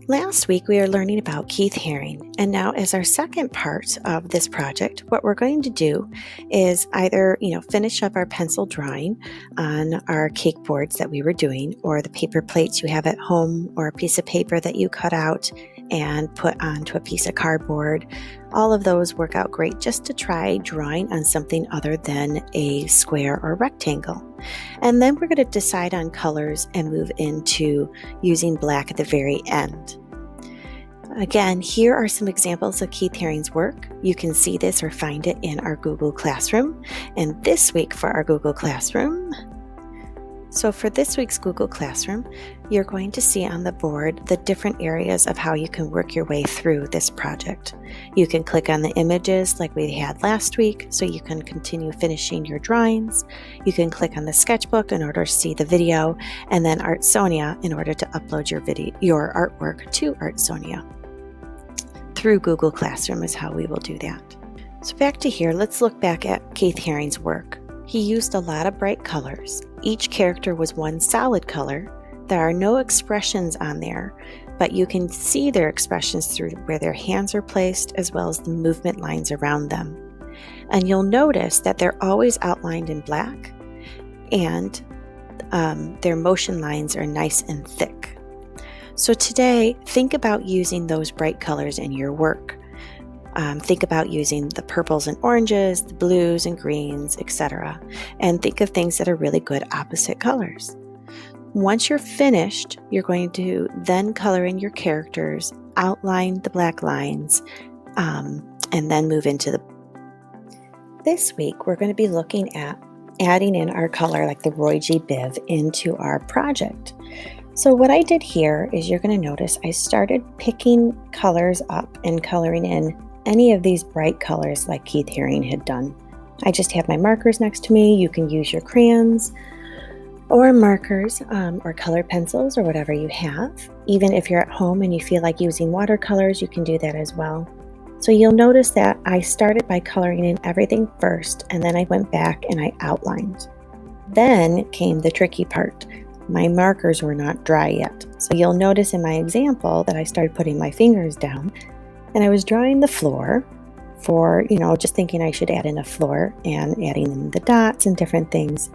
Last week we were learning about Keith Haring, and now as our second part of this project, what we're going to do is either, finish up our pencil drawing on our cake boards that we were doing, or the paper plates you have at home, or a piece of paper that you cut out and put onto a piece of cardboard. All of those work out great just to try drawing on something other than a square or rectangle. And then we're going to decide on colors and move into using black at the very end. Again, here are some examples of Keith Haring's work. You can see this or find it in our Google Classroom. And this week for our Google Classroom, for this week's Google Classroom, you're going to see on the board the different areas of how you can work your way through this project. You can click on the images like we had last week, so you can continue finishing your drawings. You can click on the sketchbook in order to see the video, and then Artsonia in order to upload your artwork to Artsonia. Through Google Classroom is how we will do that. So back to here, let's look back at Keith Haring's work. He used a lot of bright colors. Each character was one solid color. There are no expressions on there, but you can see their expressions through where their hands are placed as well as the movement lines around them. And you'll notice that they're always outlined in black, and their motion lines are nice and thick. So today, think about using those bright colors in your work. Think about using the purples and oranges, the blues and greens, etc. And think of things that are really good opposite colors. Once you're finished, you're going to then color in your characters, outline the black lines, and then move into This week, we're going to be looking at adding in our color like the Roy G. Biv into our project. So what I did here is you're going to notice I started picking colors up and coloring in any of these bright colors like Keith Haring had done. I just have my markers next to me. You can use your crayons or markers or colored pencils or whatever you have. Even if you're at home and you feel like using watercolors, you can do that as well. So you'll notice that I started by coloring in everything first, and then I went back and I outlined. Then came the tricky part. My markers were not dry yet. So you'll notice in my example that I started putting my fingers down and I was drawing the floor for, just thinking I should add in a floor and adding in the dots and different things.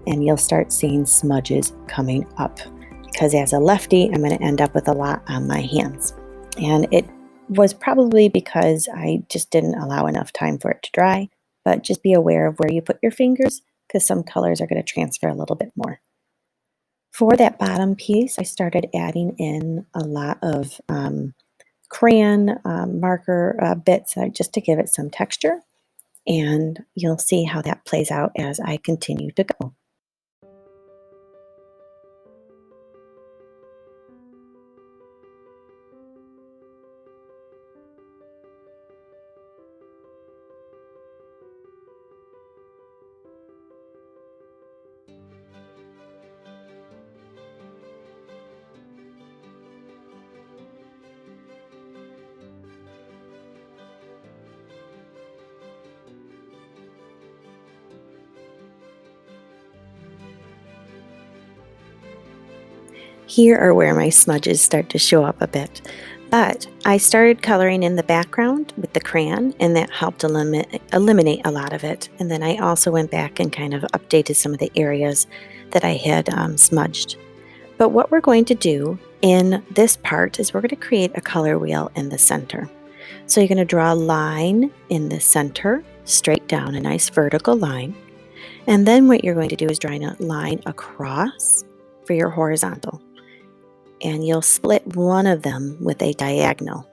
And you'll start seeing smudges coming up because as a lefty, I'm going to end up with a lot on my hands. And it was probably because I just didn't allow enough time for it to dry, but just be aware of where you put your fingers because some colors are going to transfer a little bit more. For that bottom piece, I started adding in a lot of crayon marker bits just to give it some texture, and you'll see how that plays out as I continue to go. Here are where my smudges start to show up a bit. But I started coloring in the background with the crayon, and that helped eliminate a lot of it. And then I also went back and kind of updated some of the areas that I had smudged. But what we're going to do in this part is we're going to create a color wheel in the center. So you're going to draw a line in the center, straight down, a nice vertical line. And then what you're going to do is draw a line across for your horizontal. And you'll split one of them with a diagonal.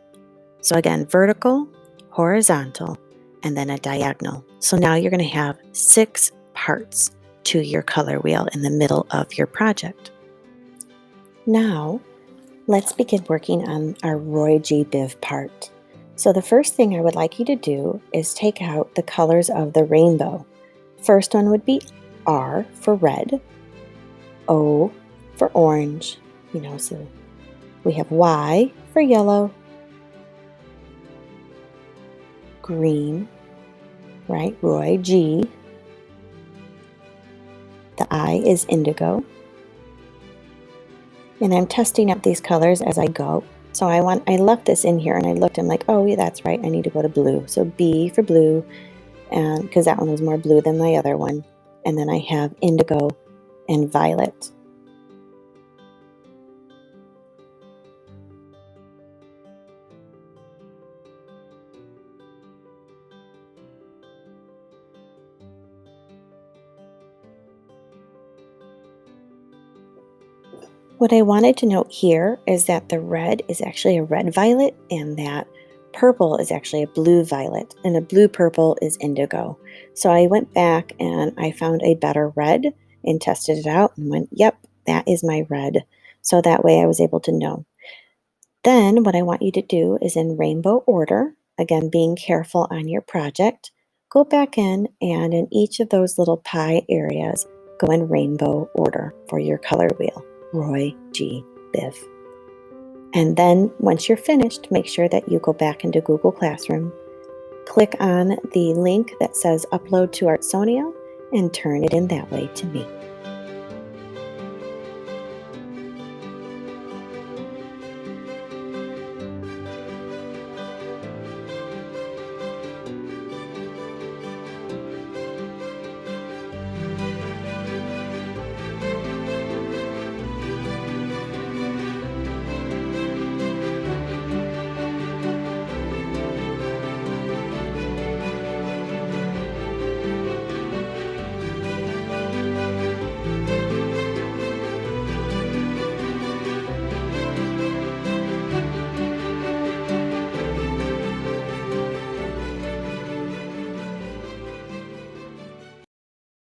So again, vertical, horizontal, and then a diagonal. So now you're going to have 6 parts to your color wheel in the middle of your project. Now, let's begin working on our Roy G. Biv part. So the first thing I would like you to do is take out the colors of the rainbow. First one would be R for red, O for orange, so we have Y for yellow, green, right, Roy G. The I is indigo. And I'm testing out these colors as I go. So I left this in here and I looked, I'm like, oh yeah, that's right, I need to go to blue. So B for blue, and because that one was more blue than the other one. And then I have indigo and violet. What I wanted to note here is that the red is actually a red violet and that purple is actually a blue violet and a blue purple is indigo. So I went back and I found a better red and tested it out and went, yep, that is my red. So that way I was able to know. Then what I want you to do is in rainbow order, again, being careful on your project, go back in each of those little pie areas, go in rainbow order for your color wheel. Roy G. Biv. And then once you're finished, make sure that you go back into Google Classroom, click on the link that says upload to Artsonia, and turn it in that way to me.